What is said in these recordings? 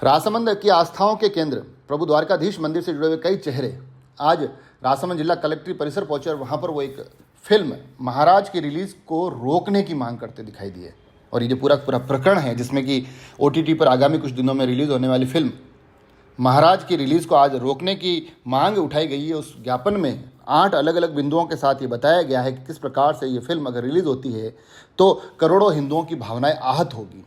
राजसमंद की आस्थाओं के केंद्र प्रभु द्वारकाधीश मंदिर से जुड़े हुए कई चेहरे आज राजसमंद जिला कलेक्ट्री परिसर पहुंचे और वहां पर वो एक फिल्म महाराज की रिलीज को रोकने की मांग करते दिखाई दिए। और ये जो पूरा प्रकरण है जिसमें कि OTT पर आगामी कुछ दिनों में रिलीज होने वाली फिल्म महाराज की रिलीज को आज रोकने की मांग उठाई गई है। उस ज्ञापन में 8 अलग अलग बिंदुओं के साथ ये बताया गया है कि किस प्रकार से ये फिल्म अगर रिलीज होती है तो करोड़ों हिंदुओं की भावनाएं आहत होगी।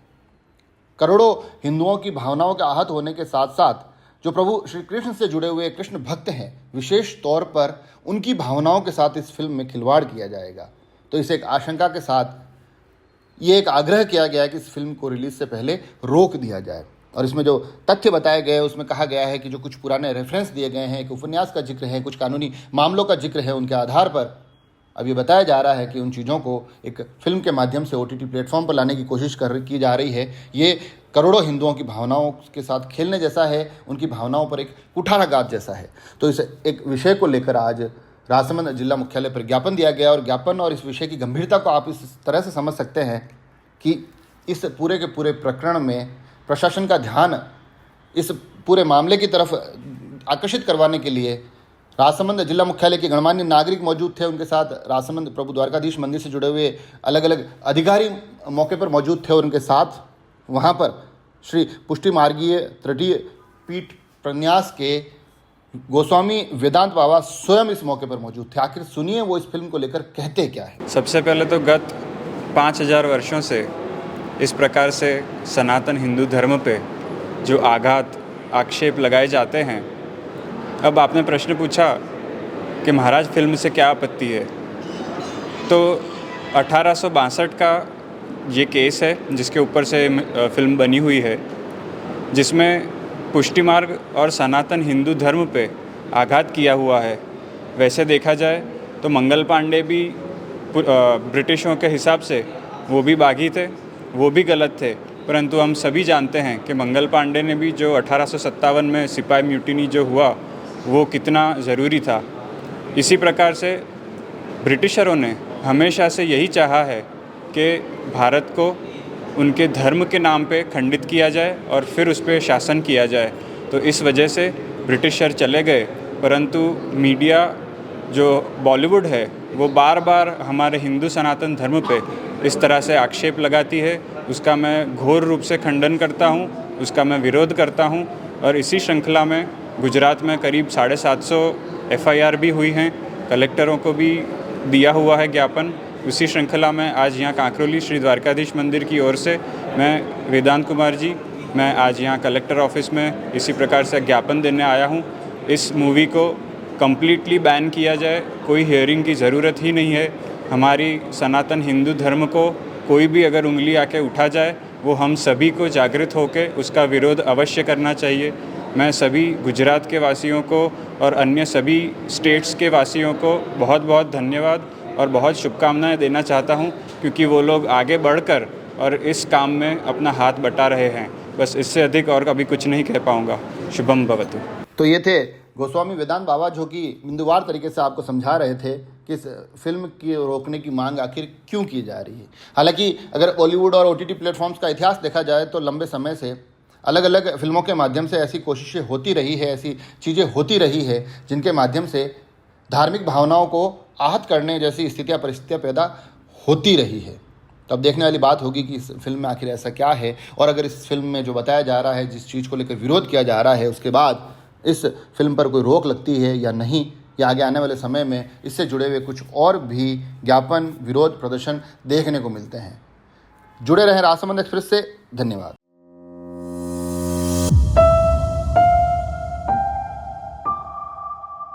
करोड़ों हिंदुओं की भावनाओं के आहत होने के साथ साथ जो प्रभु श्री कृष्ण से जुड़े हुए कृष्ण भक्त हैं, विशेष तौर पर उनकी भावनाओं के साथ इस फिल्म में खिलवाड़ किया जाएगा। तो इसे एक आशंका के साथ ये एक आग्रह किया गया है कि इस फिल्म को रिलीज से पहले रोक दिया जाए। और इसमें जो तथ्य बताए गए उसमें कहा गया है कि जो कुछ पुराने रेफरेंस दिए गए हैं, एक उपन्यास का जिक्र है, कुछ कानूनी मामलों का जिक्र है, उनके आधार पर अब ये बताया जा रहा है कि उन चीज़ों को एक फिल्म के माध्यम से OTT प्लेटफॉर्म पर लाने की कोशिश की जा रही है। ये करोड़ों हिंदुओं की भावनाओं के साथ खेलने जैसा है, उनकी भावनाओं पर एक कुठाराघात जैसा है। तो इस एक विषय को लेकर आज राजसमंद जिला मुख्यालय पर ज्ञापन दिया गया और ज्ञापन और इस विषय की गंभीरता को आप इस तरह से समझ सकते हैं कि इस पूरे के पूरे प्रकरण में प्रशासन का ध्यान इस पूरे मामले की तरफ आकर्षित करवाने के लिए राजसमंद जिला मुख्यालय के गणमान्य नागरिक मौजूद थे। उनके साथ राजसमंद प्रभु द्वारकाधीश मंदिर से जुड़े हुए अलग अलग अधिकारी मौके पर मौजूद थे और उनके साथ वहाँ पर श्री पुष्टि मार्गीय तृतीय पीठ प्रन्यास के गोस्वामी वेदांत बाबा स्वयं इस मौके पर मौजूद थे। आखिर सुनिए वो इस फिल्म को लेकर कहते क्या है। सबसे पहले तो गत 5000 वर्षों से इस प्रकार से सनातन हिंदू धर्म पे जो आघात आक्षेप लगाए जाते हैं, अब आपने प्रश्न पूछा कि महाराज फिल्म से क्या आपत्ति है, तो 1862 का ये केस है जिसके ऊपर से फिल्म बनी हुई है, जिसमें पुष्टि मार्ग और सनातन हिंदू धर्म पे आघात किया हुआ है। वैसे देखा जाए तो मंगल पांडे भी ब्रिटिशों के हिसाब से वो भी बागी थे, वो भी गलत थे, परंतु हम सभी जानते हैं कि मंगल पांडे ने भी जो 1857 में सिपाही म्यूटिनी जो हुआ वो कितना ज़रूरी था। इसी प्रकार से ब्रिटिशरों ने हमेशा से यही चाहा है कि भारत को उनके धर्म के नाम पे खंडित किया जाए और फिर उस पर शासन किया जाए। तो इस वजह से ब्रिटिशर चले गए, परंतु मीडिया जो बॉलीवुड है वो बार बार हमारे हिंदू सनातन धर्म पे इस तरह से आक्षेप लगाती है। उसका मैं घोर रूप से खंडन करता हूँ, उसका मैं विरोध करता हूँ। और इसी श्रृंखला में गुजरात में करीब 750 FIR भी हुई हैं, कलेक्टरों को भी दिया हुआ है ज्ञापन। उसी श्रृंखला में आज यहाँ कांकरोली श्री द्वारकाधीश मंदिर की ओर से मैं वेदांत कुमार जी, मैं आज यहाँ कलेक्टर ऑफिस में इसी प्रकार से ज्ञापन देने आया हूँ। इस मूवी को कम्प्लीटली बैन किया जाए, कोई हियरिंग की ज़रूरत ही नहीं है। हमारी सनातन हिंदू धर्म को कोई भी अगर उंगली आके उठा जाए, वो हम सभी को जागृत होकर उसका विरोध अवश्य करना चाहिए। मैं सभी गुजरात के वासियों को और अन्य सभी स्टेट्स के वासियों को बहुत बहुत धन्यवाद और बहुत शुभकामनाएं देना चाहता हूं, क्योंकि वो लोग आगे बढ़कर और इस काम में अपना हाथ बटा रहे हैं। बस इससे अधिक और कभी कुछ नहीं कह पाऊंगा। शुभम भवतु। तो ये थे गोस्वामी वेदांत बाबा जो कि बिंदुवार तरीके से आपको समझा रहे थे कि इस फिल्म की रोकने की मांग आखिर क्यों की जा रही है। हालांकि अगर बॉलीवुड और OTT प्लेटफॉर्म्स का इतिहास देखा जाए तो लंबे समय से अलग अलग फिल्मों के माध्यम से ऐसी कोशिशें होती रही है, ऐसी चीज़ें होती रही है जिनके माध्यम से धार्मिक भावनाओं को आहत करने जैसी परिस्थितियाँ पैदा होती रही है। तो अब देखने वाली बात होगी कि इस फिल्म में आखिर ऐसा क्या है, और अगर इस फिल्म में जो बताया जा रहा है, जिस चीज़ को लेकर विरोध किया जा रहा है, उसके बाद इस फिल्म पर कोई रोक लगती है या नहीं, या आगे आने वाले समय में इससे जुड़े हुए कुछ और भी ज्ञापन, विरोध प्रदर्शन देखने को मिलते हैं। जुड़े रहें राजसमंद एक्सप्रेस से। धन्यवाद।